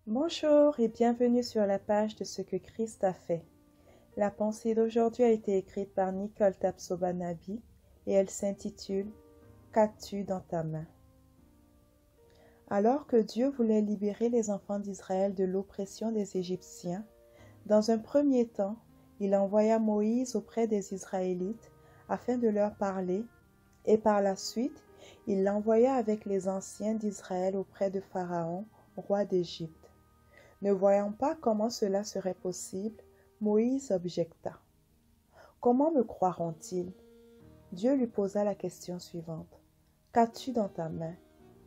Bonjour et bienvenue sur la page de ce que Christ a fait. La pensée d'aujourd'hui a été écrite par Nicole Tapsobanabi et elle s'intitule « Qu'as-tu dans ta main ?» Alors que Dieu voulait libérer les enfants d'Israël de l'oppression des Égyptiens, dans un premier temps, il envoya Moïse auprès des Israélites afin de leur parler, et par la suite, il l'envoya avec les anciens d'Israël auprès de Pharaon, roi d'Égypte. Ne voyant pas comment cela serait possible, Moïse objecta. « Comment me croiront-ils » Dieu lui posa la question suivante. « Qu'as-tu dans ta main »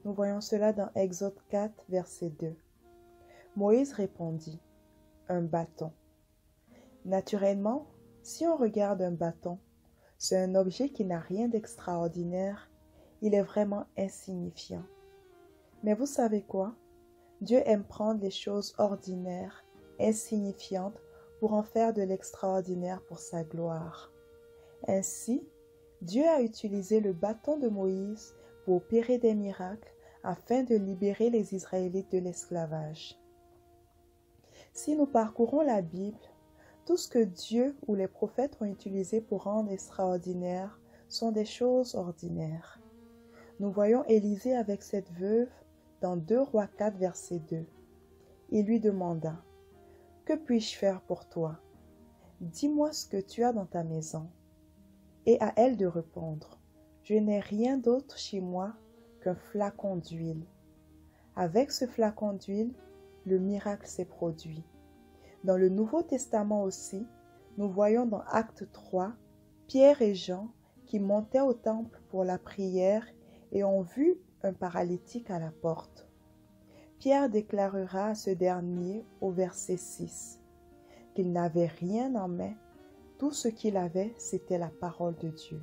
Nous voyons cela dans Exode 4, verset 2. Moïse répondit. « Un bâton. » Naturellement, si on regarde un bâton, c'est un objet qui n'a rien d'extraordinaire, il est vraiment insignifiant. Mais vous savez quoi? Dieu aime prendre les choses ordinaires, insignifiantes, pour en faire de l'extraordinaire pour sa gloire. Ainsi, Dieu a utilisé le bâton de Moïse pour opérer des miracles afin de libérer les Israélites de l'esclavage. Si nous parcourons la Bible, tout ce que Dieu ou les prophètes ont utilisé pour rendre extraordinaire sont des choses ordinaires. Nous voyons Élisée avec cette veuve dans 2 Rois 4, verset 2. Il lui demanda, « Que puis-je faire pour toi? Dis-moi ce que tu as dans ta maison. » Et à elle de répondre, « Je n'ai rien d'autre chez moi qu'un flacon d'huile. » Avec ce flacon d'huile, le miracle s'est produit. Dans le Nouveau Testament aussi, nous voyons dans Acte 3, Pierre et Jean qui montaient au temple pour la prière et ont vu un paralytique à la porte. Pierre déclarera à ce dernier au verset 6 qu'il n'avait rien en main, tout ce qu'il avait c'était la parole de Dieu.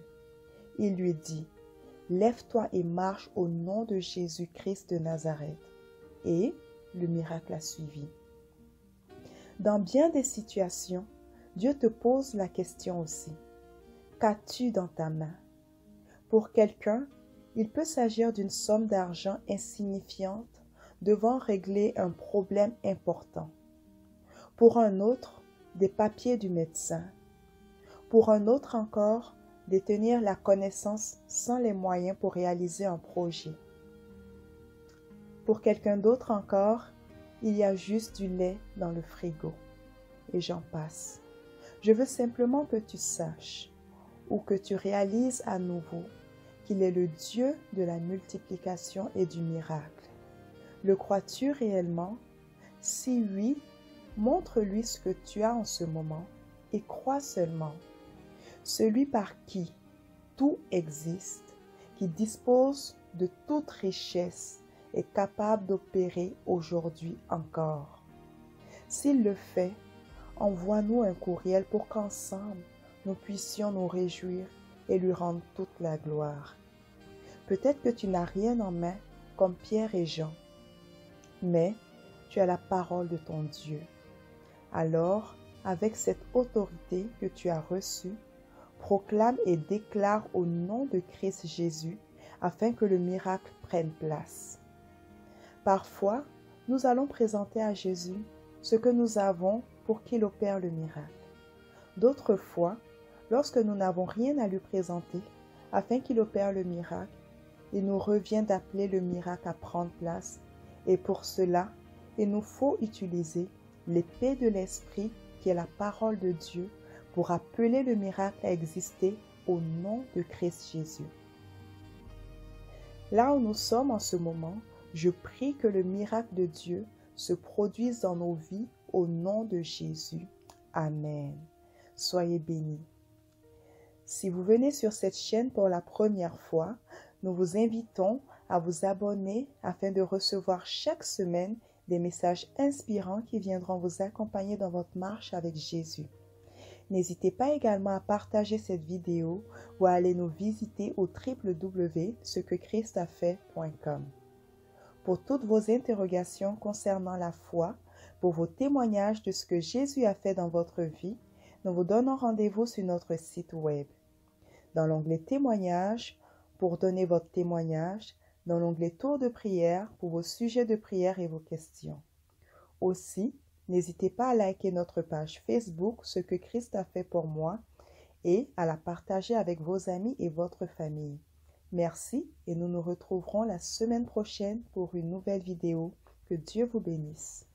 Il lui dit, « Lève-toi et marche au nom de Jésus-Christ de Nazareth. » Et le miracle a suivi. Dans bien des situations, Dieu te pose la question aussi. Qu'as-tu dans ta main? Pour quelqu'un, il peut s'agir d'une somme d'argent insignifiante devant régler un problème important. Pour un autre, des papiers du médecin. Pour un autre encore, détenir la connaissance sans les moyens pour réaliser un projet. Pour quelqu'un d'autre encore, il y a juste du lait dans le frigo. Et j'en passe. Je veux simplement que tu saches ou que tu réalises à nouveau qu'il est le Dieu de la multiplication et du miracle. Le crois-tu réellement? Si oui, montre-lui ce que tu as en ce moment et crois seulement. Celui par qui tout existe, qui dispose de toute richesse, est capable d'opérer aujourd'hui encore. S'il le fait, envoie-nous un courriel pour qu'ensemble, nous puissions nous réjouir et lui rendre toute la gloire. Peut-être que tu n'as rien en main comme Pierre et Jean, mais tu as la parole de ton Dieu. Alors, avec cette autorité que tu as reçue, proclame et déclare au nom de Christ Jésus afin que le miracle prenne place. Parfois, nous allons présenter à Jésus ce que nous avons pour qu'il opère le miracle. D'autres fois, lorsque nous n'avons rien à lui présenter, afin qu'il opère le miracle, il nous revient d'appeler le miracle à prendre place, et pour cela, il nous faut utiliser l'épée de l'Esprit qui est la parole de Dieu pour appeler le miracle à exister au nom de Christ Jésus. Là où nous sommes en ce moment, je prie que le miracle de Dieu se produise dans nos vies au nom de Jésus. Amen. Soyez bénis. Si vous venez sur cette chaîne pour la première fois, nous vous invitons à vous abonner afin de recevoir chaque semaine des messages inspirants qui viendront vous accompagner dans votre marche avec Jésus. N'hésitez pas également à partager cette vidéo ou à aller nous visiter au www.cequechristafait.com. Pour toutes vos interrogations concernant la foi, pour vos témoignages de ce que Jésus a fait dans votre vie, nous vous donnons rendez-vous sur notre site web. Dans l'onglet Témoignages, pour donner votre témoignage, dans l'onglet Tour de prière pour vos sujets de prière et vos questions. Aussi, n'hésitez pas à liker notre page Facebook Ce que Christ a fait pour moi et à la partager avec vos amis et votre famille. Merci et nous nous retrouverons la semaine prochaine pour une nouvelle vidéo. Que Dieu vous bénisse.